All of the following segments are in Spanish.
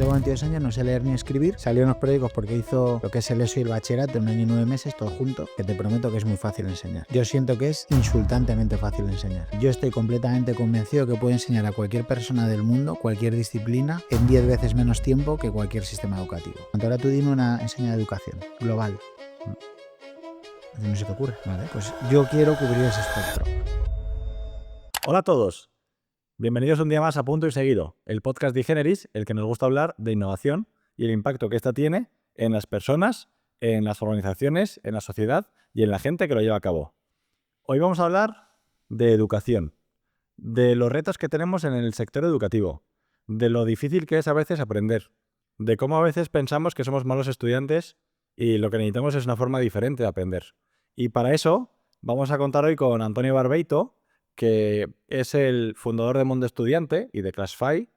Tengo 22 años, no sé leer ni escribir. Salió en los periódicos porque hizo lo que es el ESO y el bachillerato en 1 año y 9 meses, todo junto, que te prometo que es muy fácil enseñar. Yo siento que es insultantemente fácil enseñar. Yo estoy completamente convencido que puedo enseñar a cualquier persona del mundo, cualquier disciplina, en 10 veces menos tiempo que cualquier sistema educativo. Ahora tú dime una enseña de educación global. No se te ocurre. Vale, pues yo quiero cubrir ese espectro. Hola a todos. Bienvenidos un día más a Punto y Seguido, el podcast de Generis, el que nos gusta hablar de innovación y el impacto que ésta tiene en las personas, en las organizaciones, en la sociedad y en la gente que lo lleva a cabo. Hoy vamos a hablar de educación, de los retos que tenemos en el sector educativo, de lo difícil que es a veces aprender, de cómo a veces pensamos que somos malos estudiantes y lo que necesitamos es una forma diferente de aprender. Y para eso vamos a contar hoy con Antonio Barbeito, que es el fundador de Mundo Estudiante y de Classify,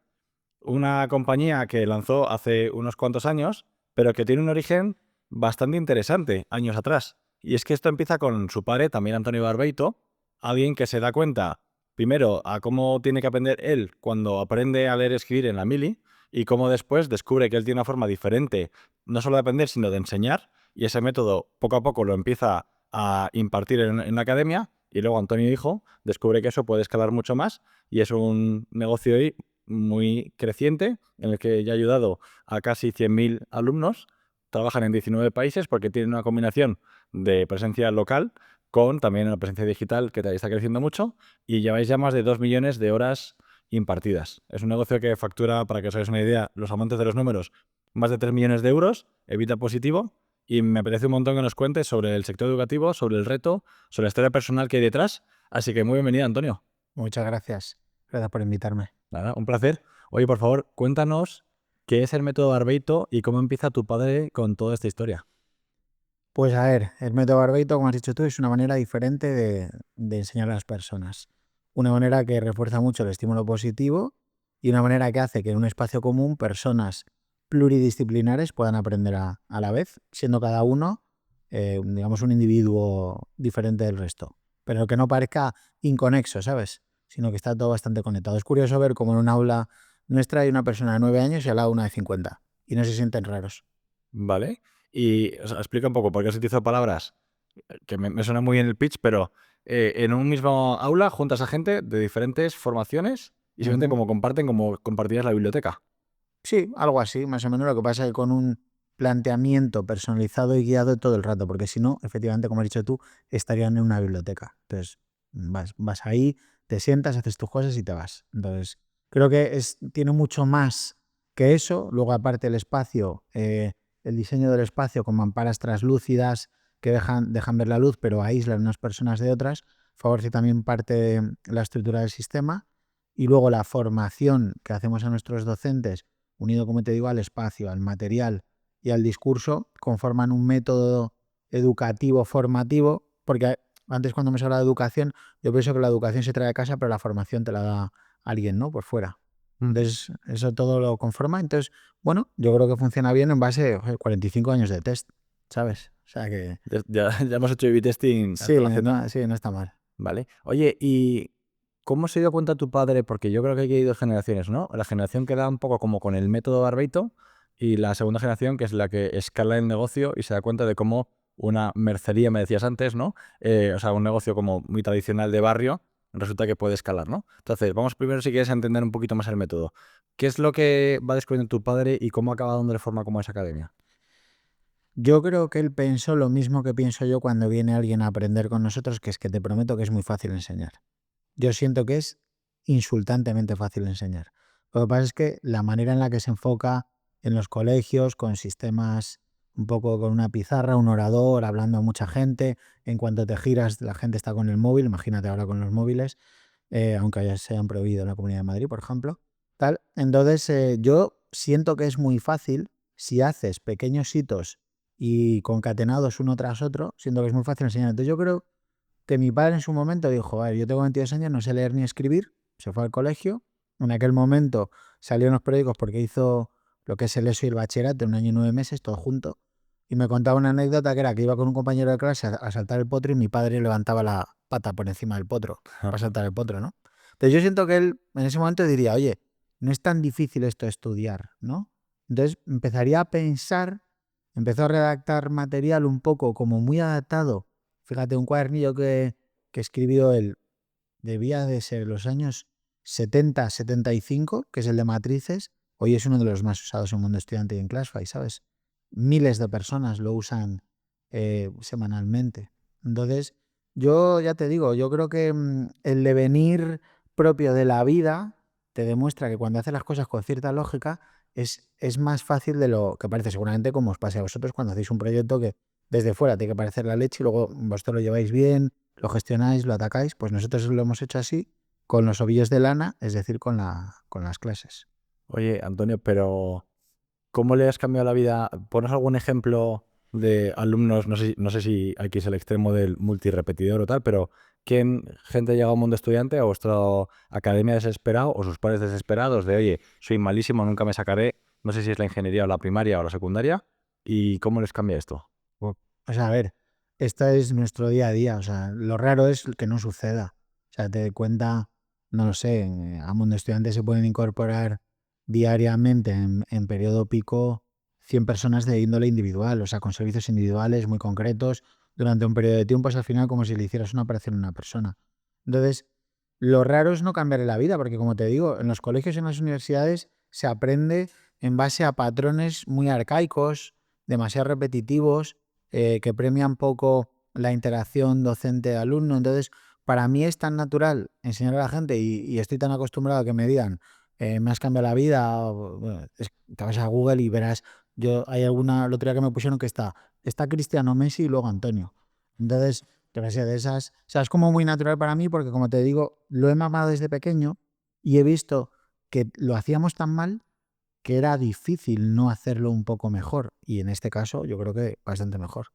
una compañía que lanzó hace unos cuantos años, pero que tiene un origen bastante interesante, años atrás. Y es que esto empieza con su padre, también Antonio Barbeito, alguien que se da cuenta, primero, a cómo tiene que aprender él cuando aprende a leer y escribir en la mili, y cómo después descubre que él tiene una forma diferente, no solo de aprender, sino de enseñar, y ese método poco a poco lo empieza a impartir en la academia, y luego Antonio Hijo descubre que eso puede escalar mucho más, y es un negocio hoy muy creciente, en el que ya ha ayudado a casi 100.000 alumnos. Trabajan en 19 países porque tienen una combinación de presencia local con también una presencia digital que está creciendo mucho, y lleváis ya más de 2 millones de horas impartidas. Es un negocio que factura, para que os hagáis una idea, los amantes de los números, más de 3 millones de euros, EBITDA positivo, y me apetece un montón que nos cuentes sobre el sector educativo, sobre el reto, sobre la historia personal que hay detrás. Así que muy bienvenido, Antonio. Muchas gracias. Gracias por invitarme. Nada, un placer. Oye, por favor, cuéntanos qué es el método Barbeito y cómo empieza tu padre con toda esta historia. Pues a ver, el método Barbeito, como has dicho tú, es una manera diferente de enseñar a las personas. Una manera que refuerza mucho el estímulo positivo y una manera que hace que en un espacio común personas pluridisciplinares puedan aprender a la vez, siendo cada uno, digamos, un individuo diferente del resto. Pero que no parezca inconexo, ¿sabes? Sino que está todo bastante conectado. Es curioso ver cómo en un aula nuestra hay una persona de 9 años y al lado una de 50 y no se sienten raros. ¿Vale? Y explica un poco, porque has utilizado palabras que me suena muy bien el pitch, pero en un mismo aula juntas a gente de diferentes formaciones y simplemente como comparten, como compartirías la biblioteca. Sí, algo así, más o menos. Lo que pasa es que con un planteamiento personalizado y guiado todo el rato, porque si no, efectivamente, como has dicho tú, estarían en una biblioteca. Entonces, vas ahí, te sientas, haces tus cosas y te vas. Entonces, creo que tiene mucho más que eso. Luego, aparte, el espacio, el diseño del espacio con mamparas translúcidas que dejan ver la luz, pero aíslan unas personas de otras, favorece también parte de la estructura del sistema. Y luego la formación que hacemos a nuestros docentes, unido, como te digo, al espacio, al material y al discurso, conforman un método educativo formativo, porque antes cuando me se habla de educación, yo pienso que la educación se trae a casa, pero la formación te la da alguien, ¿no? Por fuera. Entonces, eso todo lo conforma. Entonces, bueno, yo creo que funciona bien en base a 45 años de test, ¿sabes? O sea que Ya hemos hecho A/B testing sí, hasta la Z. sí, no está mal. Vale. Oye, ¿y cómo se dio cuenta tu padre? Porque yo creo que aquí hay dos generaciones, ¿no? La generación que da un poco como con el método Barbeito y la segunda generación que es la que escala el negocio y se da cuenta de cómo una mercería, me decías antes, ¿no? O sea, un negocio como muy tradicional de barrio, resulta que puede escalar, ¿no? Entonces, vamos primero, si quieres, a entender un poquito más el método. ¿Qué es lo que va descubriendo tu padre y cómo acaba dándole forma como esa academia? Yo creo que él pensó lo mismo que pienso yo cuando viene alguien a aprender con nosotros, que es que te prometo que es muy fácil enseñar. Yo siento que es insultantemente fácil enseñar. Lo que pasa es que la manera en la que se enfoca en los colegios, con sistemas un poco con una pizarra, un orador, hablando a mucha gente, en cuanto te giras la gente está con el móvil, imagínate ahora con los móviles, aunque ya se han prohibido en la Comunidad de Madrid, por ejemplo. Tal. Entonces, yo siento que es muy fácil si haces pequeños hitos y concatenados uno tras otro, siento que es muy fácil enseñar. Entonces yo creo que mi padre en su momento dijo, a ver, yo tengo 22 años, no sé leer ni escribir, se fue al colegio, en aquel momento salió en los periódicos porque hizo lo que es el ESO y el bachillerato en 1 año y 9 meses, todo junto, y me contaba una anécdota que era que iba con un compañero de clase a saltar el potro y mi padre levantaba la pata por encima del potro, para saltar el potro, ¿no? Entonces yo siento que él en ese momento diría, oye, no es tan difícil esto de estudiar, ¿no? Entonces empezaría a pensar, empezó a redactar material un poco como muy adaptado. Fíjate, un cuadernillo que escribió él, debía de ser los años 70, 75, que es el de matrices. Hoy es uno de los más usados en Mundo Estudiante y en Classify, ¿sabes? Miles de personas lo usan semanalmente. Entonces, yo ya te digo, yo creo que el devenir propio de la vida te demuestra que cuando haces las cosas con cierta lógica es más fácil de lo que parece, seguramente como os pase a vosotros cuando hacéis un proyecto que desde fuera tiene que parecer la leche y luego vosotros lo lleváis bien, lo gestionáis, lo atacáis. Pues nosotros lo hemos hecho así con los ovillos de lana, es decir, con las clases. Oye, Antonio, pero ¿cómo le has cambiado la vida? ¿Pones algún ejemplo de alumnos? No sé si aquí es el extremo del multirepetidor o tal, pero ¿quién, gente llega a un mundo estudiante a vuestra academia desesperado o sus padres desesperados de, oye, soy malísimo, nunca me sacaré, no sé si es la ingeniería o la primaria o la secundaria, y cómo les cambia esto? O sea, a ver, esto es nuestro día a día. O sea, lo raro es que no suceda. O sea, te das cuenta, no lo sé, a Mundo Estudiante se pueden incorporar diariamente en periodo pico 100 personas de índole individual, o sea, con servicios individuales muy concretos durante un periodo de tiempo, es al final como si le hicieras una operación a una persona. Entonces, lo raro es no cambiar la vida, porque como te digo, en los colegios y en las universidades se aprende en base a patrones muy arcaicos, demasiado repetitivos, que premian poco la interacción docente-alumno. Entonces, para mí es tan natural enseñar a la gente y estoy tan acostumbrado a que me digan, me has cambiado la vida, o, bueno, te vas a Google y verás, hay alguna lotería que me pusieron que está Cristiano, Messi y luego Antonio. Entonces, yo qué sé, de esas, o sea, es como muy natural para mí porque como te digo, lo he mamado desde pequeño y he visto que lo hacíamos tan mal que era difícil no hacerlo un poco mejor. Y en este caso, yo creo que bastante mejor.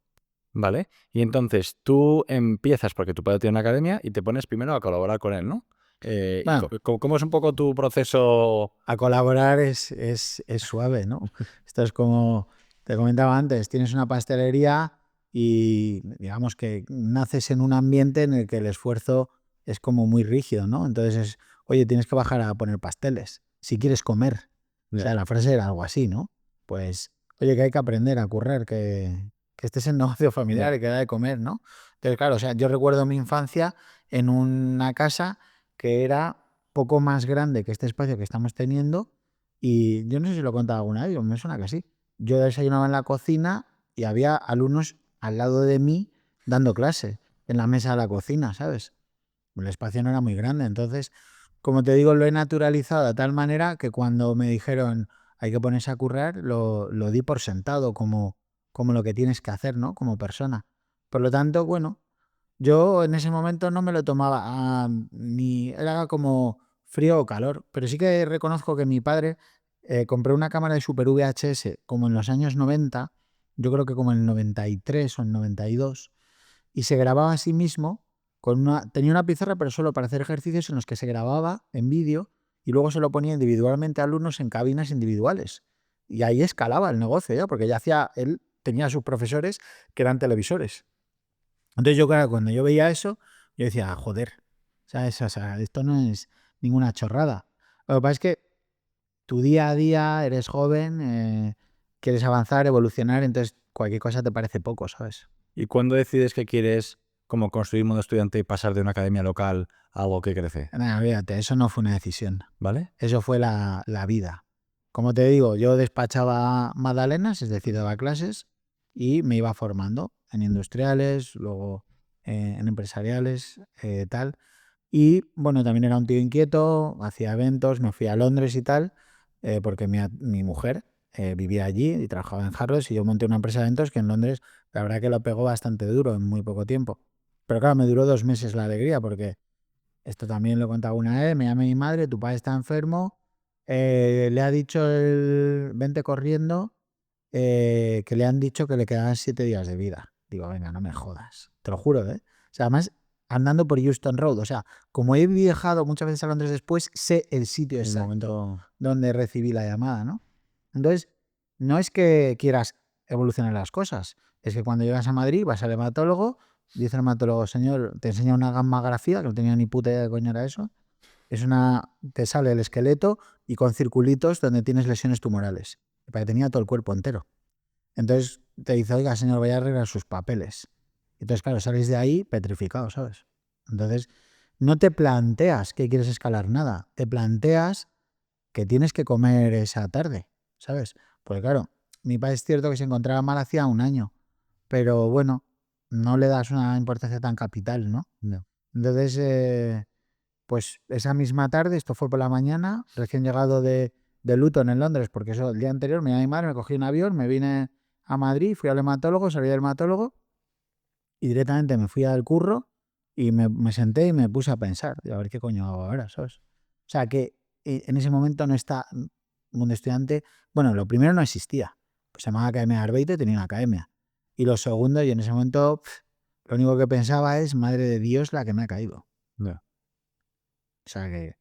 ¿Vale? Y entonces tú empiezas, porque tu padre tiene una academia, y te pones primero a colaborar con él, ¿no? ¿Y Bueno, cómo es un poco tu proceso? a colaborar es suave, ¿no? Esto es como te comentaba antes, tienes una pastelería y digamos que naces en un ambiente en el que el esfuerzo es como muy rígido, ¿no? Entonces oye, tienes que bajar a poner pasteles si quieres comer. O Ya. sea, la frase era algo así, ¿no? Pues, oye, que hay que aprender a currar, que este es el negocio familiar Ya. y que da de comer, ¿no? Entonces, claro, o sea, yo recuerdo mi infancia en una casa que era poco más grande que este espacio que estamos teniendo y yo no sé si lo he contado alguna vez, me suena que sí. Yo desayunaba en la cocina y había alumnos al lado de mí dando clase en la mesa de la cocina, ¿sabes? El espacio no era muy grande, entonces, como te digo, lo he naturalizado de tal manera que cuando me dijeron hay que ponerse a currar, lo di por sentado como lo que tienes que hacer, ¿no? Como persona. Por lo tanto, bueno, yo en ese momento no me lo tomaba ni era como frío o calor, pero sí que reconozco que mi padre compró una cámara de Super VHS como en los años 90, yo creo que como en el 93 o en el 92, y se grababa a sí mismo tenía una pizarra pero solo para hacer ejercicios en los que se grababa en vídeo y luego se lo ponía individualmente a alumnos en cabinas individuales. Y ahí escalaba el negocio ya, porque él tenía a sus profesores que eran televisores. Entonces yo, claro, cuando yo veía eso, yo decía, joder, ¿sabes? O sea, esto no es ninguna chorrada. Lo que pasa es que tu día a día, eres joven, quieres avanzar, evolucionar, entonces cualquier cosa te parece poco, ¿sabes? ¿Y cuándo decides que quieres como construir modo estudiante y pasar de una academia local a algo que crece? Nada, fíjate, eso no fue una decisión, ¿Vale? eso fue la vida. Como te digo, yo despachaba magdalenas, es decir, daba clases y me iba formando en industriales, luego en empresariales, tal. Y bueno, también era un tío inquieto, hacía eventos, me fui a Londres y tal, porque mi mujer vivía allí y trabajaba en Harrods y yo monté una empresa de eventos que en Londres la verdad que lo pegó bastante duro en muy poco tiempo. Pero claro, me duró 2 meses la alegría porque esto también lo he contado una vez, me llama mi madre, tu padre está enfermo, le ha dicho el vente corriendo, que le han dicho que le quedaban 7 días de vida. Digo, venga, no me jodas. Te lo juro, ¿eh? O sea, además, andando por Euston Road. O sea, como he viajado muchas veces a Londres después, sé el sitio El exacto momento. donde recibí la llamada, ¿no? Entonces, no es que quieras evolucionar las cosas. Es que cuando llegas a Madrid, vas al hematólogo, dice el hematólogo, señor, te enseña una gammagrafía, que no tenía ni puta idea de coño era eso. Te sale el esqueleto y con circulitos donde tienes lesiones tumorales. Para que tenía todo el cuerpo entero. Entonces te dice, oiga, señor, vaya a arreglar sus papeles. Entonces, claro, sales de ahí petrificado, ¿sabes? Entonces, no te planteas que quieres escalar nada. Te planteas que tienes que comer esa tarde, ¿sabes? Porque claro, mi padre es cierto que se encontraba mal hacía un año, pero bueno, no le das una importancia tan capital, ¿no? No. Entonces, pues esa misma tarde, esto fue por la mañana, recién llegado de Luton en Londres, porque eso el día anterior me iba a mi madre, me cogí un avión, me vine a Madrid, fui al hematólogo, salí del hematólogo y directamente me fui al curro y me senté y me puse a pensar, a ver qué coño hago ahora, ¿sabes? O sea que en ese momento no está Mundo Estudiante, bueno, lo primero no existía, pues se llamaba Academia de Arbeito y tenía una academia. Y lo segundo, yo en ese momento lo único que pensaba es, madre de Dios, la que me ha caído. No. O sea que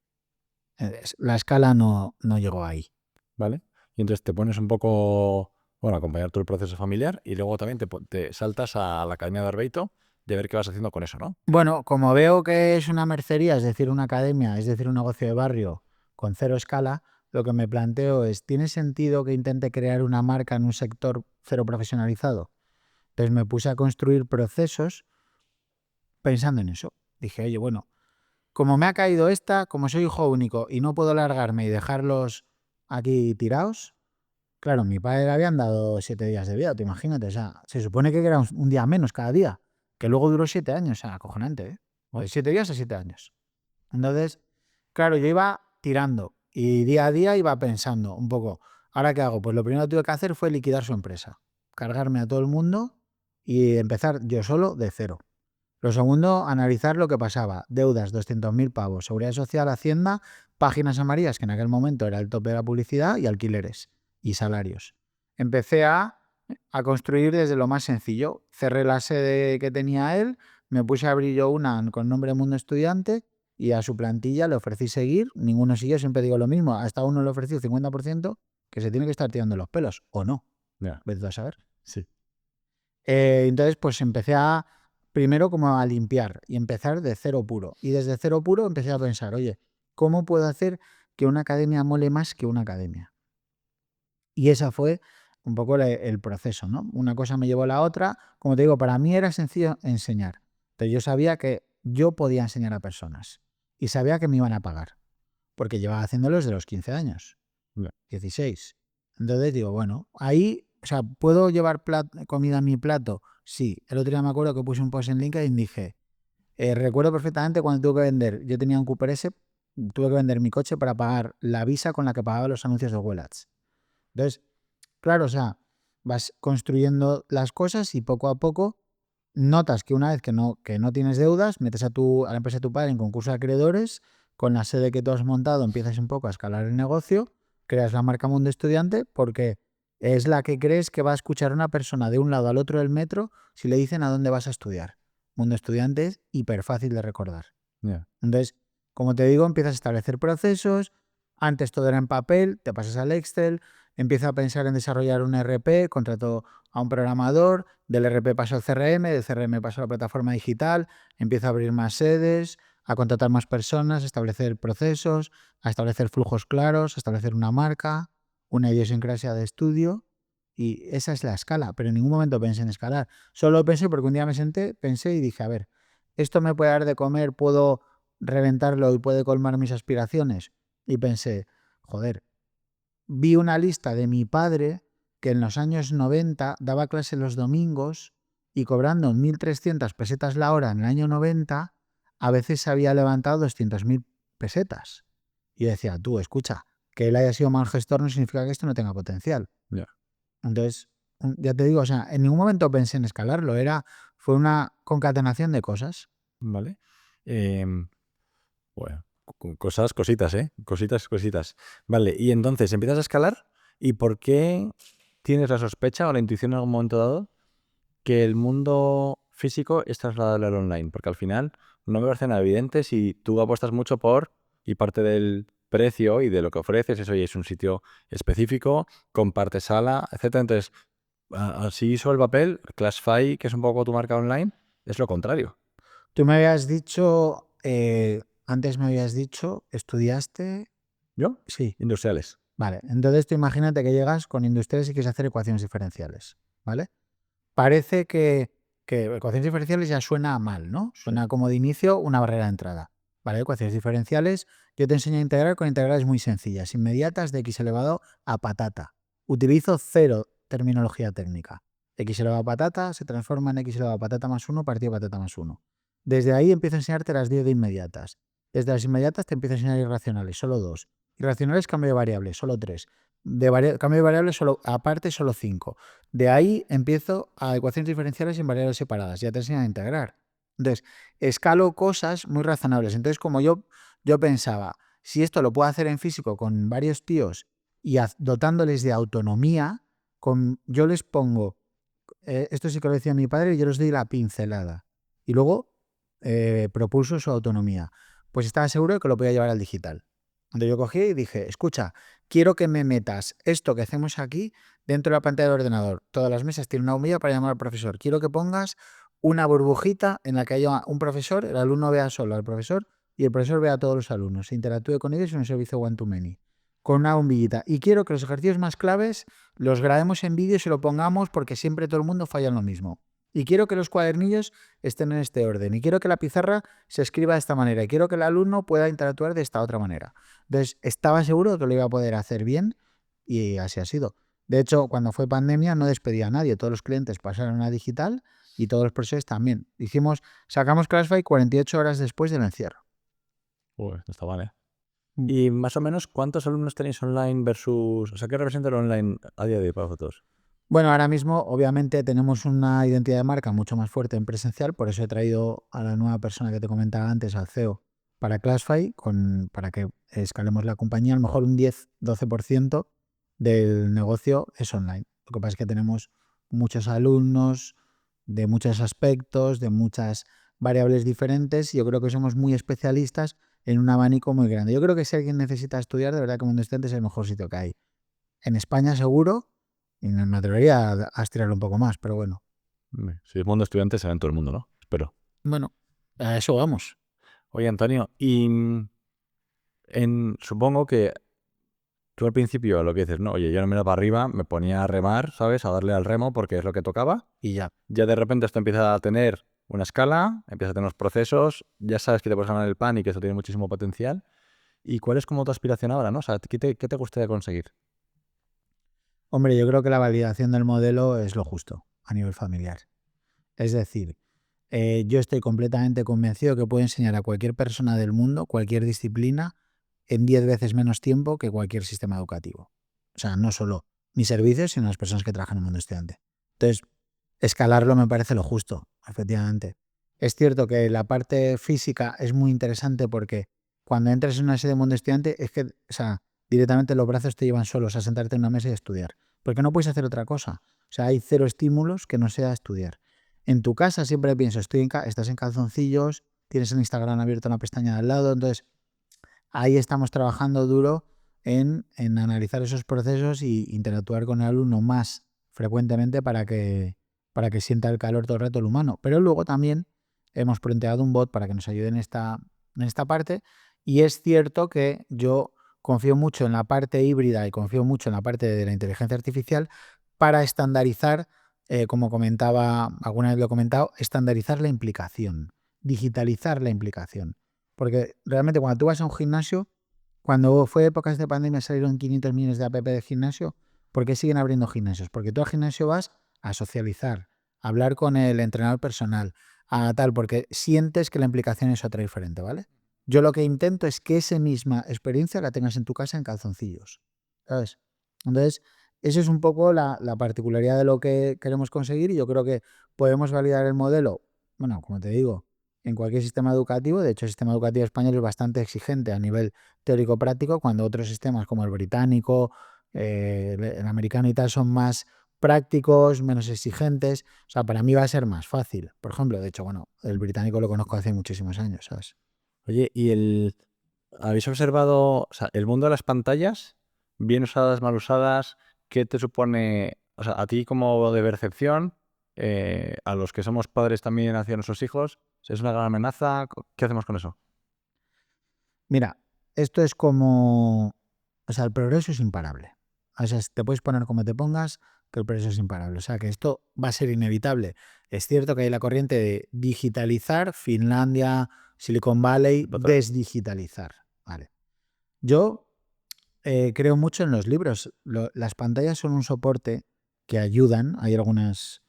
la escala no llegó ahí. ¿Vale? Y entonces te pones un poco, bueno, a acompañar todo el proceso familiar y luego también te saltas a la Academia de Arbeito de ver qué vas haciendo con eso, ¿no? Bueno, como veo que es una mercería, es decir, una academia, es decir, un negocio de barrio con cero escala, lo que me planteo es, ¿tiene sentido que intente crear una marca en un sector cero profesionalizado? Entonces me puse a construir procesos pensando en eso. Dije, oye, bueno, como me ha caído esta, como soy hijo único y no puedo largarme y dejarlos aquí tirados, claro, mi padre le habían dado 7 días de vida, te imagínate, o sea, se supone que era un día menos cada día, que luego duró 7 años, o sea, acojonante, ¿eh? De 7 días a 7 años. Entonces, claro, yo iba tirando y día a día iba pensando un poco, ¿ahora qué hago? Pues lo primero que tuve que hacer fue liquidar su empresa, cargarme a todo el mundo y empezar yo solo de cero. Lo segundo, analizar lo que pasaba. Deudas, 200.000 pavos. Seguridad Social, Hacienda, páginas amarillas, que en aquel momento era el tope de la publicidad, y alquileres y salarios. Empecé a construir desde lo más sencillo. Cerré la sede que tenía él, me puse a abrir yo una con nombre Mundo Estudiante y a su plantilla le ofrecí seguir. Ninguno siguió, siempre digo lo mismo. Hasta uno le ofrecí 50% que se tiene que estar tirando los pelos, o no. Ya. Vete tú a saber. Sí. Entonces, pues empecé primero como a limpiar y empezar de cero puro. Y desde cero puro empecé a pensar, oye, ¿cómo puedo hacer que una academia mole más que una academia? Y esa fue un poco el proceso, ¿no? Una cosa me llevó a la otra. Como te digo, para mí era sencillo enseñar. Pero yo sabía que yo podía enseñar a personas y sabía que me iban a pagar, porque llevaba haciéndolo desde los 15 años, Ya. 16. Entonces digo, bueno, ahí, o sea, ¿puedo llevar comida a mi plato? Sí. El otro día me acuerdo que puse un post en LinkedIn y dije, recuerdo perfectamente cuando tuve que vender, yo tenía un Cooper S, tuve que vender mi coche para pagar la visa con la que pagaba los anuncios de Google Ads. Entonces, claro, o sea, vas construyendo las cosas y poco a poco notas que una vez que no tienes deudas, metes a la empresa de tu padre en concurso de acreedores, con la sede que tú has montado empiezas un poco a escalar el negocio, creas la marca Mundo Estudiante porque es la que crees que va a escuchar a una persona de un lado al otro del metro si le dicen a dónde vas a estudiar. Mundo Estudiante es hiper fácil de recordar. Ya. Entonces, como te digo, empiezas a establecer procesos. Antes todo era en papel, te pasas al Excel, empieza a pensar en desarrollar un RP, contrato a un programador, del RP paso al CRM, del CRM paso a la plataforma digital, empiezo a abrir más sedes, a contratar más personas, a establecer procesos, a establecer flujos claros, a establecer una marca, una idiosincrasia de estudio. Y esa es la escala, pero en ningún momento pensé en escalar. Solo pensé porque un día me senté, pensé y dije, a ver, esto me puede dar de comer, puedo reventarlo y puede colmar mis aspiraciones. Y pensé, joder, vi una lista de mi padre que en los años 90 daba clase los domingos y cobrando 1.300 pesetas la hora en el año 90, a veces se había levantado 200.000 pesetas. Y yo decía, tú, escucha, que él haya sido mal gestor no significa que esto no tenga potencial. Ya. Entonces, ya te digo, o sea, en ningún momento pensé en escalarlo, fue una concatenación de cosas. ¿Vale? Bueno, cositas, ¿eh? Cositas. Vale, y entonces empiezas a escalar y ¿por qué tienes la sospecha o la intuición en algún momento dado que el mundo físico es trasladable al online? Porque al final no me parece nada evidente si tú apuestas mucho por, y parte del precio y de lo que ofreces es, oye, es un sitio específico, comparte sala, etcétera. Entonces, así sobre el papel, Classify, que es un poco tu marca online, es lo contrario. Tú me habías dicho, antes me habías dicho, estudiaste, ¿Yo? sí, Industriales. Vale, entonces tú imagínate que llegas con industriales y quieres hacer ecuaciones diferenciales, ¿vale? Parece que ecuaciones diferenciales ya suena mal, ¿no? Suena como de inicio una barrera de entrada. Vale, ecuaciones diferenciales, yo te enseño a integrar con integrales muy sencillas, inmediatas de x elevado a patata. Utilizo cero terminología técnica. X elevado a patata se transforma en x elevado a patata más 1 partido de patata más 1. Desde ahí empiezo a enseñarte las 10 de inmediatas. Desde las inmediatas te empiezo a enseñar irracionales, solo 2. Irracionales, cambio de variable, solo 3. Cambio de variable, aparte, solo 5. De ahí empiezo a ecuaciones diferenciales en variables separadas. Ya te enseñan a integrar. Entonces, escalo cosas muy razonables. Entonces, como yo pensaba, si esto lo puedo hacer en físico con varios tíos y dotándoles de autonomía, yo les pongo, esto sí que lo decía mi padre, y yo les doy la pincelada. Y luego propuso su autonomía. Pues estaba seguro de que lo podía llevar al digital. Entonces yo cogí y dije, escucha, quiero que me metas esto que hacemos aquí dentro de la pantalla del ordenador. Todas las mesas tienen una bombilla para llamar al profesor. Quiero que pongas una burbujita en la que haya un profesor, el alumno vea solo al profesor y el profesor vea a todos los alumnos. Se interactúe con ellos en un servicio one-to-many. Con una bombillita. Y quiero que los ejercicios más claves los grabemos en vídeo y se lo pongamos porque siempre todo el mundo falla en lo mismo. Y quiero que los cuadernillos estén en este orden. Y quiero que la pizarra se escriba de esta manera. Y quiero que el alumno pueda interactuar de esta otra manera. Entonces, estaba seguro de que lo iba a poder hacer bien y así ha sido. De hecho, cuando fue pandemia no despedía a nadie. Todos los clientes pasaron a digital y todos los profesores también. Sacamos Classify 48 horas después del encierro. Uy, está mal, ¿eh? Y más o menos, ¿cuántos alumnos tenéis online versus... O sea, ¿qué representa el online a día de hoy para vosotros? Bueno, ahora mismo obviamente tenemos una identidad de marca mucho más fuerte en presencial, por eso he traído a la nueva persona que te comentaba antes, al CEO, para Classify, para que escalemos la compañía. A lo mejor un 10-12% del negocio es online. Lo que pasa es que tenemos muchos alumnos de muchos aspectos, de muchas variables diferentes, y yo creo que somos muy especialistas en un abanico muy grande. Yo creo que si alguien necesita estudiar, de verdad que Mundo Estudiante es el mejor sitio que hay. En España seguro, y me atrevería a estirarlo un poco más, pero bueno. Si es mundo estudiante, será en todo el mundo, ¿no? Espero. Bueno, a eso vamos. Oye, Antonio, y supongo que tú al principio lo que dices, no, oye, yo no me iba para arriba, me ponía a remar, ¿sabes? A darle al remo porque es lo que tocaba. Y ya. Ya de repente esto empieza a tener una escala, empieza a tener unos procesos, ya sabes que te puedes ganar el pan y que eso tiene muchísimo potencial. ¿Y cuál es como tu aspiración ahora, no? O sea, ¿qué te gustaría conseguir? Hombre, yo creo que la validación del modelo es lo justo a nivel familiar. Es decir, yo estoy completamente convencido que puedo enseñar a cualquier persona del mundo, cualquier disciplina, en 10 veces menos tiempo que cualquier sistema educativo. O sea, no solo mis servicios, sino las personas que trabajan en el mundo estudiante. Entonces, escalarlo me parece lo justo, efectivamente. Es cierto que la parte física es muy interesante porque cuando entras en una sede de mundo estudiante es que, o sea, directamente los brazos te llevan solos a sentarte en una mesa y a estudiar. Porque no puedes hacer otra cosa. O sea, hay cero estímulos que no sea estudiar. En tu casa siempre pienso, estás en calzoncillos, tienes el Instagram abierto en la pestaña de al lado, entonces ahí estamos trabajando duro en analizar esos procesos y interactuar con el alumno más frecuentemente para que sienta el calor todo el rato el humano. Pero luego también hemos planteado un bot para que nos ayude en esta parte, y es cierto que yo confío mucho en la parte híbrida y confío mucho en la parte de la inteligencia artificial para estandarizar, como comentaba, alguna vez lo he comentado, estandarizar la implicación, digitalizar la implicación. Porque realmente cuando tú vas a un gimnasio, cuando fue épocas de pandemia salieron 500 millones de app de gimnasio, ¿por qué siguen abriendo gimnasios? Porque tú al gimnasio vas a socializar, a hablar con el entrenador personal, a tal, porque sientes que la implicación es otra diferente, ¿vale? Yo lo que intento es que esa misma experiencia la tengas en tu casa en calzoncillos, ¿sabes? Entonces, eso es un poco la particularidad de lo que queremos conseguir, y yo creo que podemos validar el modelo, bueno, como te digo, en cualquier sistema educativo. De hecho, el sistema educativo español es bastante exigente a nivel teórico-práctico, cuando otros sistemas como el británico, el americano y tal son más prácticos, menos exigentes. O sea, para mí va a ser más fácil. Por ejemplo, de hecho, bueno, el británico lo conozco hace muchísimos años, ¿sabes? Oye, ¿habéis observado, o sea, el mundo de las pantallas, bien usadas, mal usadas, qué te supone, o sea, a ti como de percepción, a los que somos padres también hacia nuestros hijos, es una gran amenaza? ¿Qué hacemos con eso? Mira, esto es como o sea, el progreso es imparable. O sea, te puedes poner como te pongas, que el progreso es imparable. O sea, que esto va a ser inevitable. Es cierto que hay la corriente de digitalizar, Finlandia, Silicon Valley, Total. desdigitalizar. Vale. Yo creo mucho en los libros. Las pantallas son un soporte que ayudan. Hay algunas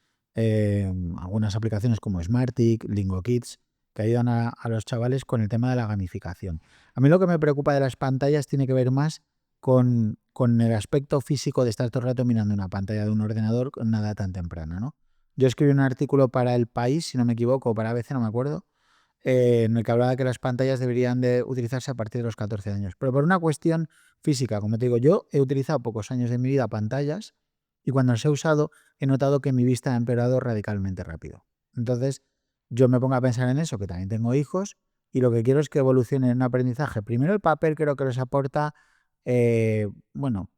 aplicaciones como Smartick, Lingo Kids, que ayudan a los chavales con el tema de la gamificación. A mí lo que me preocupa de las pantallas tiene que ver más con el aspecto físico de estar todo el rato mirando una pantalla de un ordenador con una edad tan temprana, ¿no? Yo escribí un artículo para El País, si no me equivoco, o para ABC, no me acuerdo, en el que hablaba de que las pantallas deberían de utilizarse a partir de los 14 años. Pero por una cuestión física, como te digo, yo he utilizado pocos años de mi vida pantallas y cuando las he usado he notado que mi vista ha empeorado radicalmente rápido. Entonces, yo me pongo a pensar en eso, que también tengo hijos, y lo que quiero es que evolucionen en un aprendizaje. Primero, el papel creo que les aporta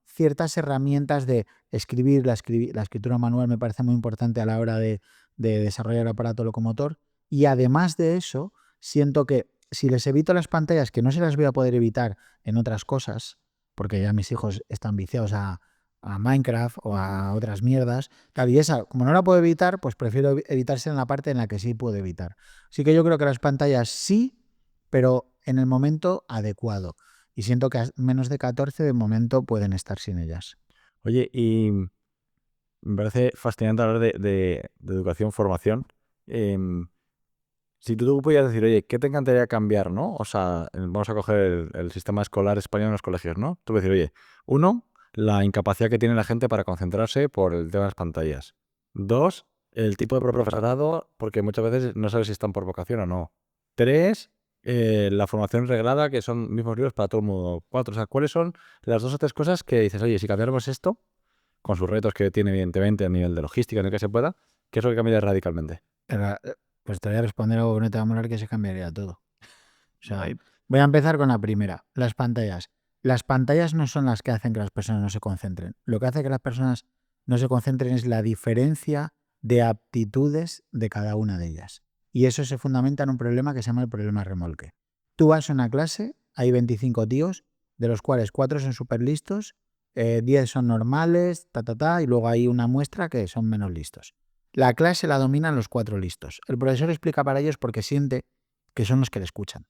ciertas herramientas de escribir. La escritura manual me parece muy importante a la hora de desarrollar el aparato locomotor. Y además de eso, siento que si les evito las pantallas, que no se las voy a poder evitar en otras cosas, porque ya mis hijos están viciados a Minecraft o a otras mierdas, claro, y esa, como no la puedo evitar, pues prefiero evitarse en la parte en la que sí puedo evitar. Así que yo creo que las pantallas sí, pero en el momento adecuado. Y siento que a menos de 14 de momento pueden estar sin ellas. Oye, y me parece fascinante hablar de educación, formación. Si tú pudieras decir, oye, ¿qué te encantaría cambiar, no? O sea, vamos a coger el sistema escolar español en los colegios, ¿no? Tú puedes decir, oye, uno, la incapacidad que tiene la gente para concentrarse por el tema de las pantallas. Dos, el tipo de profesorado, porque muchas veces no sabes si están por vocación o no. Tres, la formación reglada, que son mismos libros para todo el mundo. Cuatro, o sea, ¿cuáles son las 2 o 3 cosas que dices, oye, si cambiáramos esto, con sus retos que tiene evidentemente a nivel de logística, en el que se pueda, ¿qué es lo que cambiaría radicalmente? Pues te voy a responder algo que no te va a molar, que se cambiaría todo. O sea, Ahí. voy a empezar con la primera, las pantallas. Las pantallas no son las que hacen que las personas no se concentren. Lo que hace que las personas no se concentren es la diferencia de aptitudes de cada una de ellas. Y eso se fundamenta en un problema que se llama el problema remolque. Tú vas a una clase, hay 25 tíos, de los cuales 4 son súper listos, 10 son normales, y luego hay una muestra que son menos listos. La clase la dominan los 4 listos. El profesor explica para ellos porque siente que son los que le escuchan.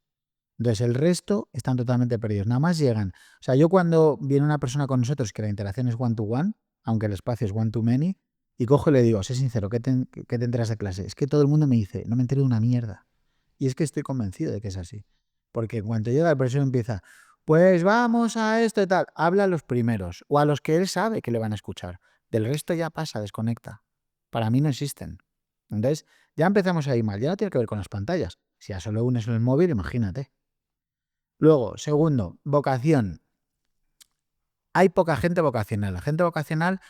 Entonces el resto están totalmente perdidos. Nada más llegan. O sea, yo cuando viene una persona con nosotros, que la interacción es one-to-one, aunque el espacio es one-to-many, y cojo y le digo, sé sincero, ¿qué te enteras de clase? Es que todo el mundo me dice, no me entero de una mierda. Y es que estoy convencido de que es así. Porque cuando llega el profesor empieza, pues vamos a esto y tal, habla a los primeros, o a los que él sabe que le van a escuchar. Del resto ya pasa, desconecta. Para mí no existen. Entonces, ya empezamos ahí mal. Ya no tiene que ver con las pantallas. Si ya solo unes en el móvil, imagínate. Luego, segundo, vocación. Hay poca gente vocacional. La gente vocacional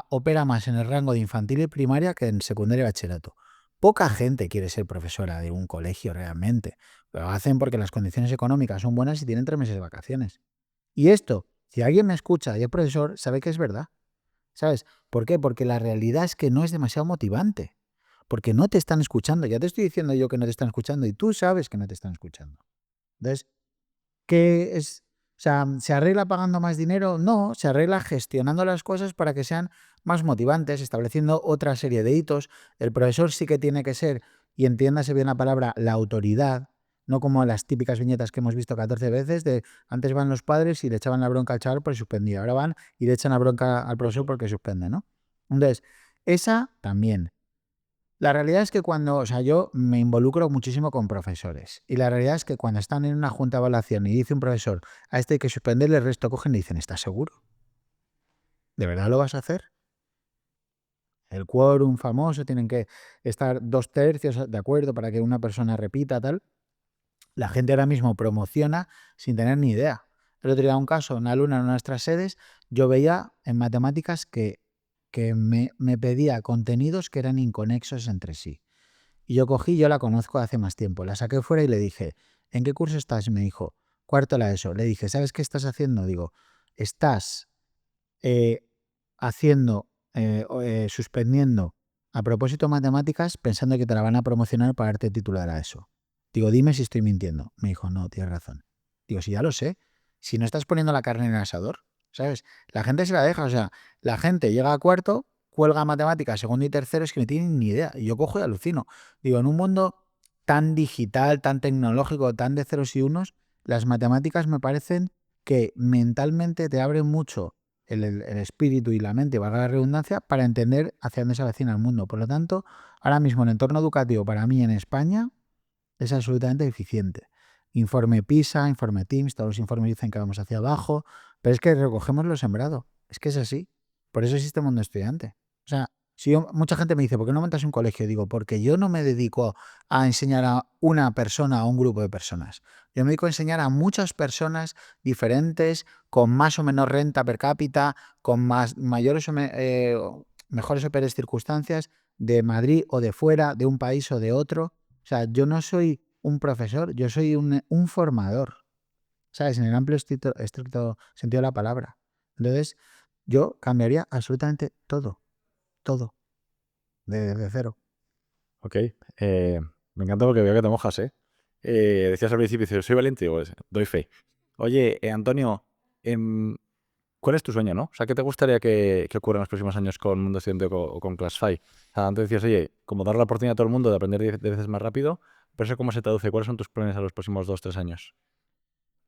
opera más en el rango de infantil y primaria que en secundaria y bachillerato. Poca gente quiere ser profesora de un colegio realmente. Lo hacen porque las condiciones económicas son buenas y tienen 3 meses de vacaciones. Y esto, si alguien me escucha y es profesor, sabe que es verdad. ¿Sabes? ¿Por qué? Porque la realidad es que no es demasiado motivante. Porque no te están escuchando. Ya te estoy diciendo yo que no te están escuchando y tú sabes que no te están escuchando. Entonces, ¿qué es? O sea, ¿se arregla pagando más dinero? No, se arregla gestionando las cosas para que sean más motivantes, estableciendo otra serie de hitos. El profesor sí que tiene que ser, y entiéndase bien la palabra, la autoridad, no como las típicas viñetas que hemos visto 14 veces de antes van los padres y le echaban la bronca al chaval porque suspendía, ahora van y le echan la bronca al profesor porque suspende, ¿no? Entonces, esa también. La realidad es que o sea, yo me involucro muchísimo con profesores y la realidad es que cuando están en una junta de evaluación y dice un profesor, a este hay que suspenderle, el resto cogen y dicen, ¿estás seguro? ¿De verdad lo vas a hacer? El quórum famoso, tienen que estar 2/3 de acuerdo para que una persona repita, tal. La gente ahora mismo promociona sin tener ni idea. El otro día un caso, una alumna en una de nuestras sedes, yo veía en matemáticas que me pedía contenidos que eran inconexos entre sí. Y yo cogí, yo la conozco hace más tiempo, la saqué fuera y le dije, ¿en qué curso estás? Y me dijo, cuarto de la ESO. Le dije, ¿sabes qué estás haciendo? Digo, estás eh, suspendiendo a propósito matemáticas pensando que te la van a promocionar para darte título de la ESO. Digo, dime si estoy mintiendo. Me dijo, no, tienes razón. Digo, si ya lo sé, si no estás poniendo la carne en el asador, ¿sabes? La gente se la deja, o sea, la gente llega a cuarto, cuelga matemáticas, segundo y tercero, es que no tienen ni idea. Y yo cojo y alucino. Digo, en un mundo tan digital, tan tecnológico, tan de ceros y unos, las matemáticas me parecen que mentalmente te abren mucho el espíritu y la mente, valga la redundancia, para entender hacia dónde se avecina el mundo. Por lo tanto, ahora mismo el entorno educativo para mí en España es absolutamente eficiente. Informe PISA, informe TIMSS, todos los informes dicen que vamos hacia abajo, pero es que recogemos lo sembrado. Es que es así. Por eso existe Mundo Estudiante. O sea, si mucha gente me dice, ¿por qué no montas un colegio? Digo, porque yo no me dedico a enseñar a una persona o a un grupo de personas. Yo me dedico a enseñar a muchas personas diferentes, con más o menos renta per cápita, con mayores o mejores o peores circunstancias, de Madrid o de fuera, de un país o de otro. O sea, yo no soy un profesor, yo soy un formador, ¿sabes? En el amplio estricto sentido de la palabra. Entonces, yo cambiaría absolutamente todo, desde cero. Ok. Me encanta porque veo que te mojas, ¿eh? Decías al principio, dices, soy valiente, digo, pues, doy fe. Oye, Antonio, ¿cuál es tu sueño, no? O sea, ¿qué te gustaría que ocurra en los próximos años con Mundo Estudiante o con Classify? O sea, antes decías, oye, como dar la oportunidad a todo el mundo de aprender 10 veces más rápido, pero eso cómo se traduce, ¿cuáles son tus planes a los próximos 2, 3 años?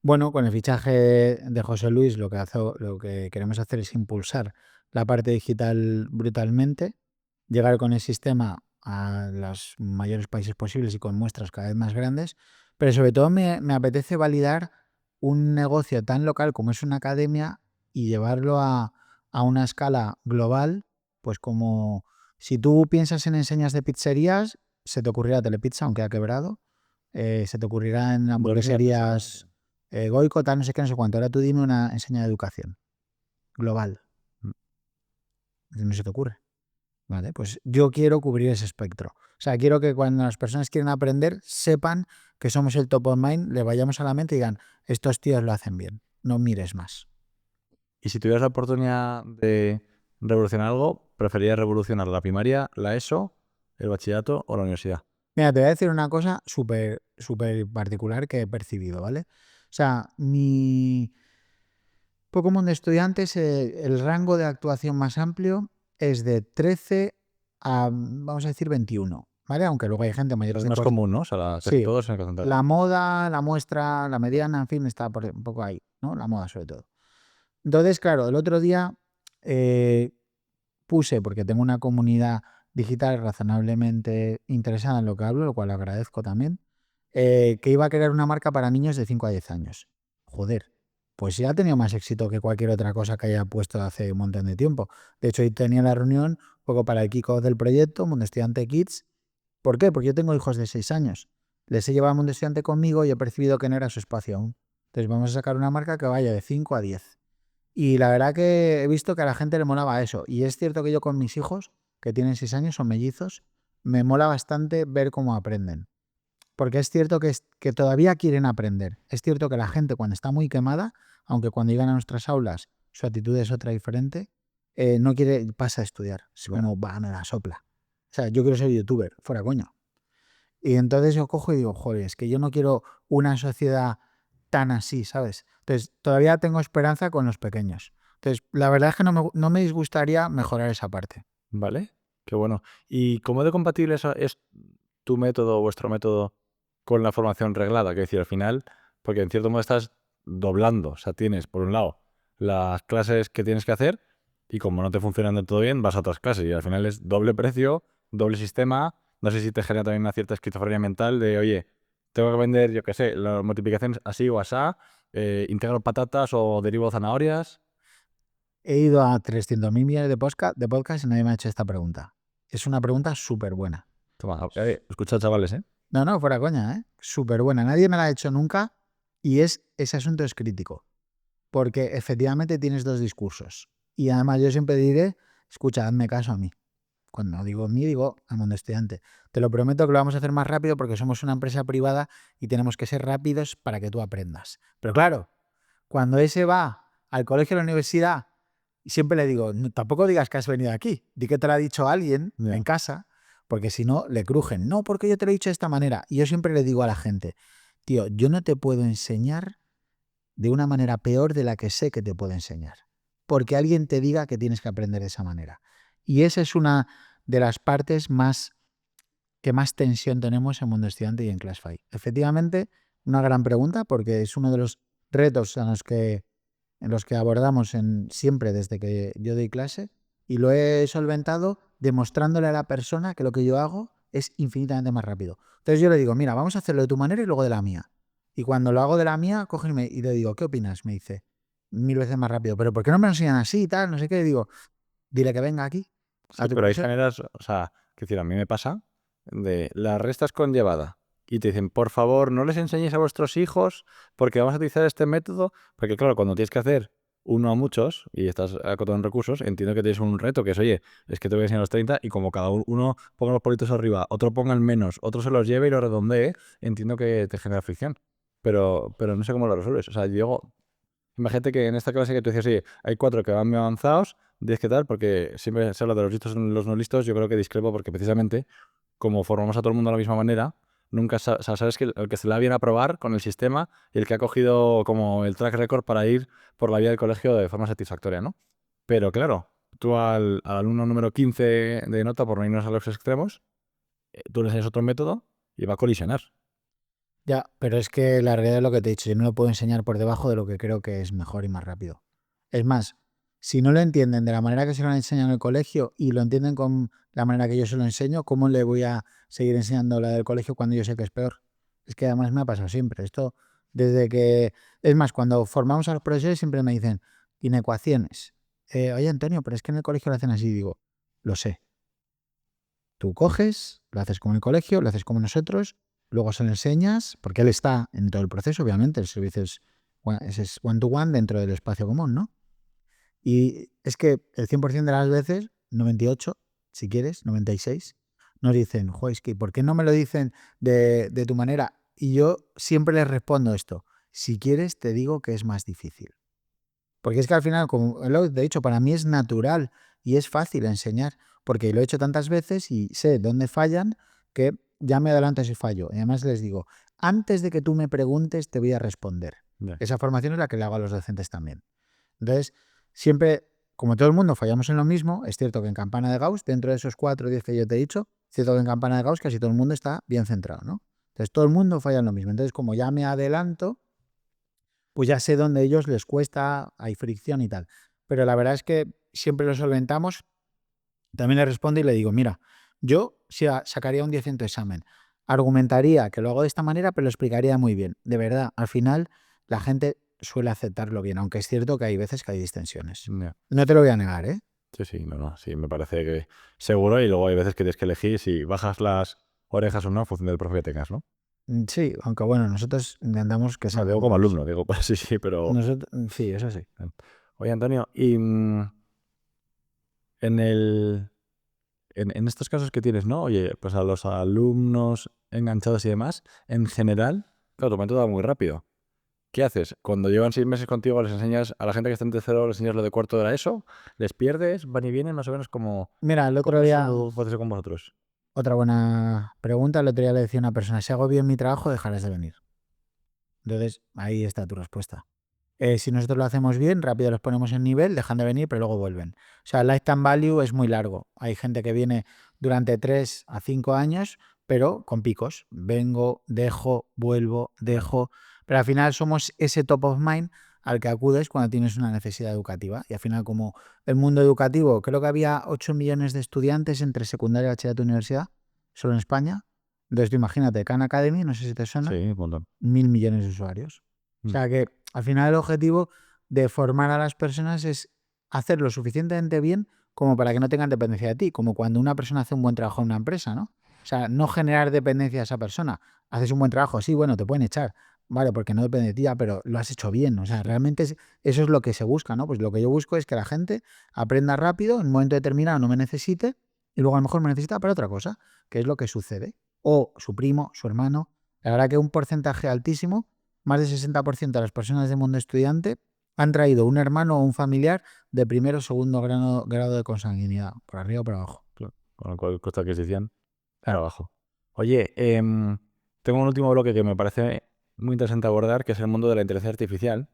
Bueno, con el fichaje de José Luis lo que queremos hacer es impulsar la parte digital brutalmente, llegar con el sistema a los mayores países posibles y con muestras cada vez más grandes, pero sobre todo me apetece validar un negocio tan local como es una academia y llevarlo a una escala global, pues como si tú piensas en enseñas de pizzerías, se te ocurrirá Telepizza, aunque ha quebrado, se te ocurrirá en Dormida pizza, ¿no? hamburgueserías Goico, tal, no sé qué, no sé cuánto. Ahora tú dime una enseña de educación global. Mm. No se te ocurre. Vale, pues yo quiero cubrir ese espectro. O sea, quiero que cuando las personas quieren aprender, sepan que somos el top of mind, le vayamos a la mente y digan, estos tíos lo hacen bien, no mires más. Y si tuvieras la oportunidad de revolucionar algo, ¿preferirías revolucionar la primaria, la ESO, el bachillerato o la universidad? Mira, te voy a decir una cosa súper particular que he percibido, ¿vale? O sea, mi poco mundo de estudiantes, el rango de actuación más amplio es de 13 a, vamos a decir, 21, ¿vale? Aunque luego hay gente mayores Es de más común, ¿no? O sea, casi Sí, todos se concentran. la moda, la muestra, la mediana, en fin, está un poco ahí, ¿no? La moda sobre todo. Entonces, claro, el otro día eh, puse, porque tengo una comunidad digital razonablemente interesada en lo que hablo, lo cual agradezco también, que iba a crear una marca para niños de 5 a 10 años. Joder, pues ya ha tenido más éxito que cualquier otra cosa que haya puesto hace un montón de tiempo. De hecho, hoy tenía la reunión un poco para el kickoff del proyecto, Mundo Estudiante Kids. ¿Por qué? Porque yo tengo hijos de 6 años. Les he llevado a Mundo Estudiante conmigo y he percibido que no era su espacio aún. Entonces vamos a sacar una marca que vaya de 5 a 10. Y la verdad que he visto que a la gente le molaba eso. Y es cierto que yo con mis hijos, que tienen 6 años, son mellizos, me mola bastante ver cómo aprenden. Porque es cierto que todavía quieren aprender. Es cierto que la gente cuando está muy quemada, aunque cuando llegan a nuestras aulas su actitud es otra diferente, no quiere, pasa a estudiar. Es Ya. como, va, me la sopla. O sea, yo quiero ser youtuber, fuera coño. Y entonces yo cojo y digo, joder, es que yo no quiero una sociedad tan así, ¿sabes? Entonces, todavía tengo esperanza con los pequeños. Entonces, la verdad es que no me disgustaría mejorar esa parte. ¿Vale? Qué bueno. ¿Y cómo de compatible es tu método o vuestro método con la formación reglada? Que decir, al final, porque en cierto modo estás doblando. O sea, tienes, por un lado, las clases que tienes que hacer y como no te funcionan del todo bien, vas a otras clases y al final es doble precio, doble sistema. No sé si te genera también una cierta esquizofrenia mental de, oye, tengo que vender, yo qué sé, las multiplicaciones así o asá, integro patatas o derivo zanahorias. He ido a 300.000 millones de podcast y nadie me ha hecho esta pregunta. Es una pregunta súper buena. Toma, escucha, chavales, ¿eh? No, fuera coña, ¿eh? Súper buena. Nadie me la ha hecho nunca y ese asunto es crítico. Porque efectivamente tienes dos discursos. Y además yo siempre diré, escucha, hazme caso a mí. Cuando digo mí, digo al mundo estudiante. Te lo prometo que lo vamos a hacer más rápido porque somos una empresa privada y tenemos que ser rápidos para que tú aprendas. Pero claro, cuando ese va al colegio o a la universidad, siempre le digo, "No, tampoco digas que has venido aquí. Di que te lo ha dicho alguien Ya. en casa, porque si no, le crujen. No, porque yo te lo he dicho de esta manera. Y yo siempre le digo a la gente, tío, yo no te puedo enseñar de una manera peor de la que sé que te puedo enseñar. porque alguien te diga que tienes que aprender de esa manera. Y esa es una de las partes que más tensión tenemos en Mundo Estudiante y en Classify. Efectivamente, una gran pregunta, porque es uno de los retos en los que abordamos siempre desde que yo doy clase, y lo he solventado demostrándole a la persona que lo que yo hago es infinitamente más rápido. Entonces yo le digo, mira, vamos a hacerlo de tu manera y luego de la mía. Y cuando lo hago de la mía, coge y le digo, ¿qué opinas? Me dice, 1000 veces más rápido. ¿Pero por qué no me lo enseñan así y tal? No sé qué. Digo, dile que venga aquí. Sí, pero hay maneras, o sea, que decir, a mí me pasa de las restas con llevada y te dicen, por favor, no les enseñéis a vuestros hijos porque vamos a utilizar este método, porque claro, cuando tienes que hacer uno a muchos y estás acotado en recursos, entiendo que tienes un reto que es, oye, es que te voy a enseñar los 30 y como cada uno ponga los politos arriba, otro ponga el menos, otro se los lleve y lo redondee, entiendo que te genera fricción. Pero no sé cómo lo resuelves. O sea, Diego, imagínate que en esta clase que tú decías, sí, hay 4 que van muy avanzados, 10 que tal, porque siempre se habla de los listos y los no listos, yo creo que discrepo porque precisamente como formamos a todo el mundo de la misma manera, nunca o sea, sabes que el que se le da bien a probar con el sistema y el que ha cogido como el track record para ir por la vía del colegio de forma satisfactoria, ¿no? Pero claro, tú al alumno número 15 de nota, por no irnos a los extremos, tú le enseñas otro método y va a colisionar. Ya, pero es que la realidad es lo que te he dicho, yo no lo puedo enseñar por debajo de lo que creo que es mejor y más rápido. Es más, si no lo entienden de la manera que se lo han enseñado en el colegio y lo entienden con la manera que yo se lo enseño, ¿cómo le voy a seguir enseñando la del colegio cuando yo sé que es peor? Es que además me ha pasado siempre. Esto, desde que... Es más, cuando formamos a los profesores siempre me dicen, inecuaciones. Oye, Antonio, pero es que en el colegio lo hacen así. Digo, lo sé. Tú coges, lo haces como en el colegio, lo haces como nosotros, luego se lo enseñas, porque él está en todo el proceso, obviamente, el servicio es one-to-one dentro del espacio común, ¿no? Y es que el 100% de las veces, 98, si quieres, 96, nos dicen, joder, es que ¿por qué no me lo dicen de tu manera? Y yo siempre les respondo esto, si quieres te digo que es más difícil. Porque es que al final, como lo he dicho, para mí es natural y es fácil enseñar, porque lo he hecho tantas veces y sé dónde fallan que ya me adelanto si fallo. Y además les digo, antes de que tú me preguntes, te voy a responder. Yeah. Esa formación es la que le hago a los docentes también. Entonces, siempre, como todo el mundo fallamos en lo mismo, es cierto que en campana de Gauss, dentro de esos 4 o 10 que yo te he dicho, es cierto que en campana de Gauss casi todo el mundo está bien centrado, ¿no? Entonces, todo el mundo falla en lo mismo. Entonces, como ya me adelanto, pues ya sé dónde a ellos les cuesta, hay fricción y tal. Pero la verdad es que siempre lo solventamos. También le respondo y le digo, mira, yo sacaría un 10 en tu examen. Argumentaría que lo hago de esta manera, pero lo explicaría muy bien. De verdad, al final la gente suele aceptarlo bien, aunque es cierto que hay veces que hay distensiones. Yeah. No te lo voy a negar, ¿eh? Sí, sí, no, sí, me parece que seguro y luego hay veces que tienes que elegir si bajas las orejas o no en función del profe que tengas, ¿no? Sí, aunque bueno, nosotros intentamos que No, sea... digo como alumno, digo, pues sí, sí, pero... Sí, eso sí. Oye, Antonio, y en el... En estos casos que tienes, ¿no? Oye, pues a los alumnos enganchados y demás, en general, claro, tu método va muy rápido. ¿Qué haces? Cuando llevan 6 meses contigo, les enseñas a la gente que está en tercero, les enseñas lo de cuarto de la ESO, les pierdes, van y vienen, más o menos como... Mira, el otro ¿Cómo es día, su proceso con vosotros? otra buena pregunta, el otro día le decía a una persona, si hago bien mi trabajo, dejarás de venir. Entonces, ahí está tu respuesta. Si nosotros lo hacemos bien, rápido los ponemos en nivel, dejan de venir, pero luego vuelven. O sea, el lifetime value es muy largo. Hay gente que viene durante 3 a 5 años, pero con picos. Vengo, dejo, vuelvo, dejo. Pero al final somos ese top of mind al que acudes cuando tienes una necesidad educativa. Y al final, como el mundo educativo, creo que había 8 millones de estudiantes entre secundaria, bachillerato y universidad, solo en España. Entonces, tú imagínate, Khan Academy, no sé si te suena, Sí, un montón. 1.000 millones de usuarios. O sea que al final el objetivo de formar a las personas es hacer lo suficientemente bien como para que no tengan dependencia de ti, como cuando una persona hace un buen trabajo en una empresa, ¿no? O sea, no generar dependencia a esa persona. Haces un buen trabajo, sí, bueno, te pueden echar, vale, porque no depende de ti, pero lo has hecho bien. O sea, realmente eso es lo que se busca, ¿no? Pues lo que yo busco es que la gente aprenda rápido, en un momento determinado no me necesite y luego a lo mejor me necesita para otra cosa, que es lo que sucede. O su primo, su hermano. La verdad que un porcentaje altísimo, más del 60% de las personas del mundo estudiante han traído un hermano o un familiar de primero o segundo grado de consanguinidad, por arriba o por abajo. Claro, con cualquier cosa que se decían, para abajo. Oye, tengo un último bloque que me parece muy interesante abordar, que es el mundo de la inteligencia artificial.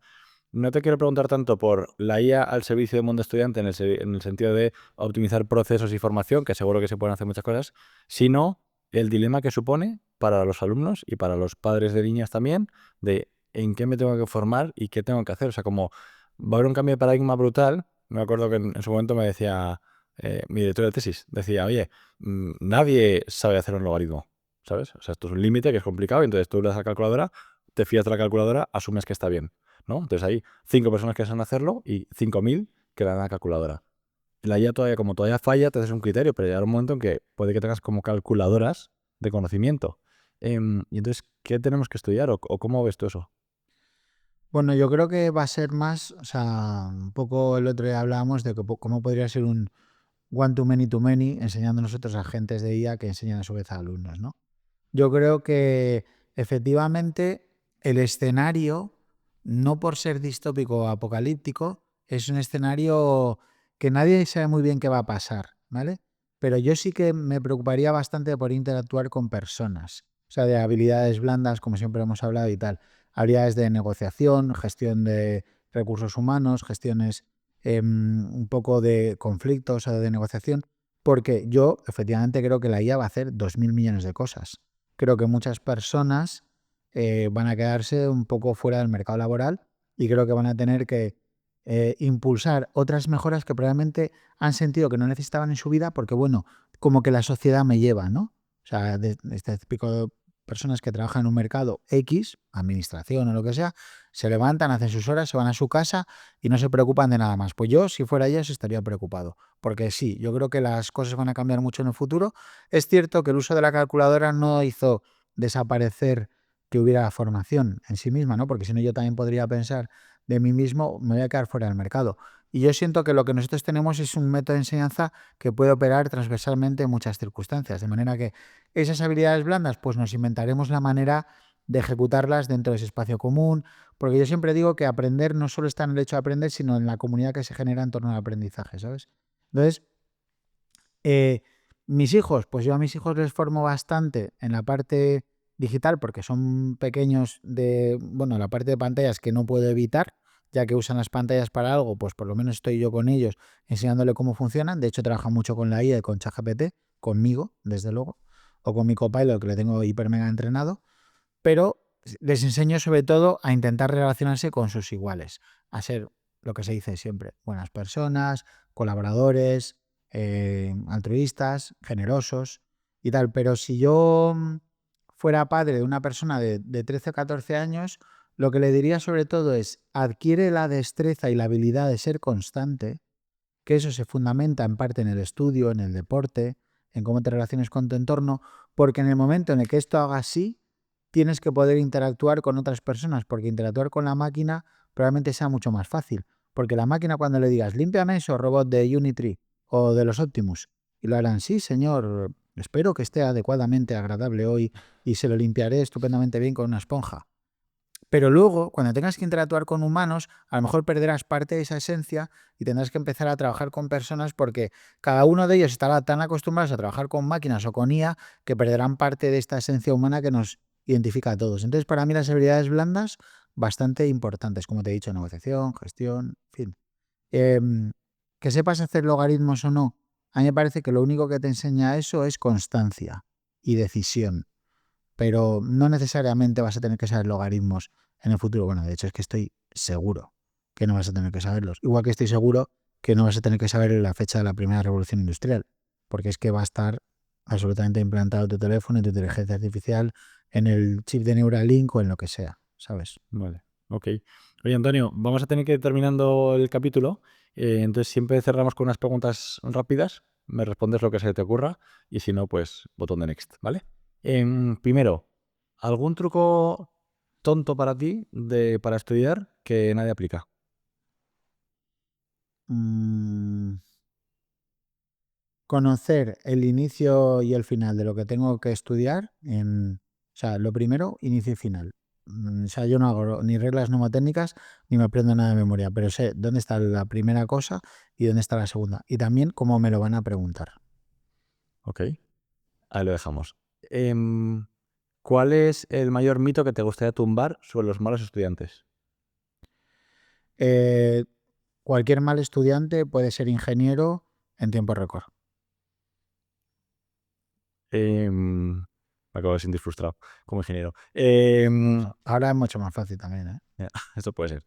no te quiero preguntar tanto por la IA al servicio del mundo estudiante en el sentido de optimizar procesos y formación, que seguro que se pueden hacer muchas cosas, sino el dilema que supone para los alumnos y para los padres de niñas también, de en qué me tengo que formar y qué tengo que hacer. O sea, como va a haber un cambio de paradigma brutal. Me acuerdo que en su momento me decía mi director de tesis, decía, oye, nadie sabe hacer un logaritmo, ¿sabes? O sea, esto es un límite que es complicado, y entonces tú le das a la calculadora, te fías de la calculadora, asumes que está bien, ¿no? Entonces hay 5 personas que saben hacerlo y 5.000 que le dan a la calculadora. La IA todavía, como todavía falla, te haces un criterio, pero llegará un momento en que puede que tengas como calculadoras de conocimiento. Y entonces, ¿qué tenemos que estudiar o cómo ves tú eso? Bueno, yo creo que va a ser más, o sea, un poco el otro día hablábamos de que cómo podría ser un one to many, enseñando nosotros a agentes de IA que enseñan a su vez a alumnos, ¿no? Yo creo que efectivamente el escenario, no por ser distópico o apocalíptico, es un escenario que nadie sabe muy bien qué va a pasar, ¿vale? Pero yo sí que me preocuparía bastante por interactuar con personas, o sea, de habilidades blandas, como siempre hemos hablado y tal, habilidades de negociación, gestión de recursos humanos, gestiones un poco de conflictos o de negociación, porque yo efectivamente creo que la IA va a hacer 2.000 millones de cosas. Creo que muchas personas van a quedarse un poco fuera del mercado laboral y creo que van a tener que impulsar otras mejoras que probablemente han sentido que no necesitaban en su vida porque, bueno, como que la sociedad me lleva, ¿no? O sea, de este tipo de personas que trabajan en un mercado X, administración o lo que sea, se levantan, hacen sus horas, se van a su casa y no se preocupan de nada más. Pues yo, si fuera ellas, estaría preocupado. Porque sí, yo creo que las cosas van a cambiar mucho en el futuro. Es cierto que el uso de la calculadora no hizo desaparecer que hubiera formación en sí misma, ¿no? Porque si no yo también podría pensar de mí mismo, me voy a quedar fuera del mercado. Y yo siento que lo que nosotros tenemos es un método de enseñanza que puede operar transversalmente en muchas circunstancias. De manera que esas habilidades blandas, pues nos inventaremos la manera de ejecutarlas dentro de ese espacio común, porque yo siempre digo que aprender no solo está en el hecho de aprender, sino en la comunidad que se genera en torno al aprendizaje, ¿sabes? Entonces, eh, mis hijos, pues yo a mis hijos les formo bastante en la parte digital porque son pequeños de, bueno, la parte de pantallas que no puedo evitar, ya que usan las pantallas para algo, pues por lo menos estoy yo con ellos enseñándole cómo funcionan. De hecho, trabajan mucho con la IA y con ChatGPT, conmigo, desde luego, o con mi copilot que le tengo hiper mega entrenado, pero les enseño sobre todo a intentar relacionarse con sus iguales, a ser lo que se dice siempre, buenas personas, colaboradores, altruistas, generosos y tal. Pero si yo fuera padre de una persona de 13 o 14 años, lo que le diría sobre todo es adquiere la destreza y la habilidad de ser constante, que eso se fundamenta en parte en el estudio, en el deporte, en cómo te relaciones con tu entorno, porque en el momento en el que esto haga así, tienes que poder interactuar con otras personas, porque interactuar con la máquina probablemente sea mucho más fácil. Porque la máquina cuando le digas, límpiame eso, robot de Unitree o de los Optimus, y lo harán, sí, señor, espero que esté adecuadamente agradable hoy y se lo limpiaré estupendamente bien con una esponja. Pero luego, cuando tengas que interactuar con humanos, a lo mejor perderás parte de esa esencia y tendrás que empezar a trabajar con personas porque cada uno de ellos estará tan acostumbrados a trabajar con máquinas o con IA que perderán parte de esta esencia humana que nos identifica a todos. Entonces, para mí las habilidades blandas bastante importantes, como te he dicho, negociación, gestión, en fin. Que sepas hacer logaritmos o no, a mí me parece que lo único que te enseña eso es constancia y decisión, pero no necesariamente vas a tener que saber logaritmos en el futuro. Bueno, de hecho es que estoy seguro que no vas a tener que saberlos. Igual que estoy seguro que no vas a tener que saber la fecha de la primera revolución industrial, porque es que va a estar absolutamente implantado tu teléfono y tu inteligencia artificial en el chip de Neuralink o en lo que sea, ¿sabes? Vale, ok. Oye, Antonio, vamos a tener que ir terminando el capítulo. Entonces siempre cerramos con unas preguntas rápidas. Me respondes lo que se te ocurra y si no, pues botón de next, ¿vale? Primero, ¿algún truco tonto para ti para estudiar que nadie aplica? Mm, conocer el inicio y el final de lo que tengo que estudiar o sea, lo primero, inicio y final. O sea, yo no hago ni reglas mnemotécnicas ni me aprendo nada de memoria, pero sé dónde está la primera cosa y dónde está la segunda. Y también cómo me lo van a preguntar. Ok, ahí lo dejamos. ¿Cuál es el mayor mito que te gustaría tumbar sobre los malos estudiantes? Cualquier mal estudiante puede ser ingeniero en tiempo récord. Me acabo de sentir frustrado como ingeniero. Ahora es mucho más fácil también, ¿eh? Esto puede ser.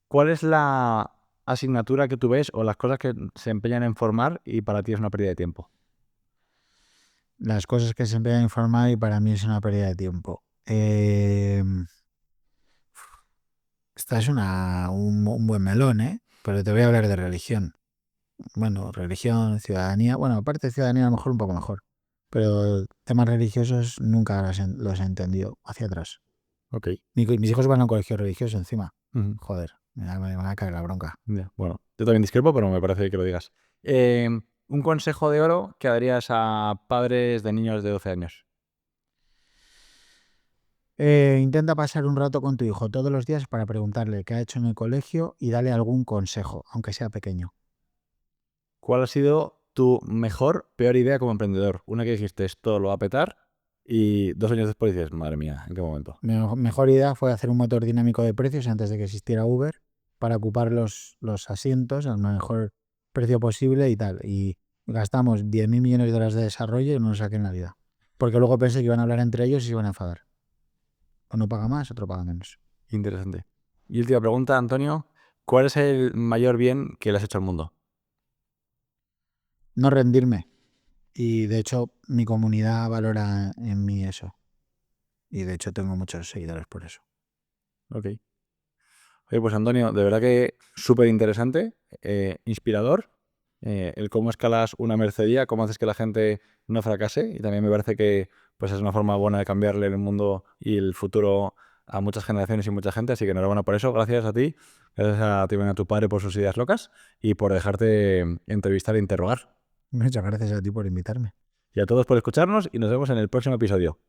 ¿Cuál es la asignatura que tú ves o las cosas que se empeñan en formar y para ti es una pérdida de tiempo? Las cosas que se empeñan a informar y para mí es una pérdida de tiempo. Esta es un buen melón, ¿eh? Pero te voy a hablar de religión. Bueno, religión, ciudadanía. Bueno, aparte de ciudadanía a lo mejor un poco mejor. Pero temas religiosos nunca los he entendido hacia atrás. Ok. Mis hijos van a un colegio religioso encima. Ujú. Joder, me va a caer la bronca. Ya, bueno, yo también discrepo, pero me parece que lo digas. Un consejo de oro que darías a padres de niños de 12 años. Intenta pasar un rato con tu hijo todos los días para preguntarle qué ha hecho en el colegio y dale algún consejo, aunque sea pequeño. ¿Cuál ha sido tu peor idea como emprendedor? Una que dijiste, esto lo va a petar, y 2 años después dices, madre mía, ¿en qué momento? Mi mejor idea fue hacer un motor dinámico de precios antes de que existiera Uber para ocupar los asientos al mejor precio posible y tal. Y gastamos 10.000 millones de dólares de desarrollo y no lo saqué en la vida. Porque luego pensé que iban a hablar entre ellos y se iban a enfadar. Uno paga más, otro paga menos. Interesante. Y última pregunta, Antonio, ¿cuál es el mayor bien que le has hecho al mundo? No rendirme. Y de hecho mi comunidad valora en mí eso. Y de hecho tengo muchos seguidores por eso. Ok. Oye, pues Antonio, de verdad que súper interesante, inspirador, el cómo escalas una mercería, cómo haces que la gente no fracase, y también me parece que pues es una forma buena de cambiarle el mundo y el futuro a muchas generaciones y mucha gente, así que enhorabuena por eso, gracias a ti, gracias a ti y a tu padre por sus ideas locas y por dejarte entrevistar e interrogar. Muchas gracias a ti por invitarme. Y a todos por escucharnos y nos vemos en el próximo episodio.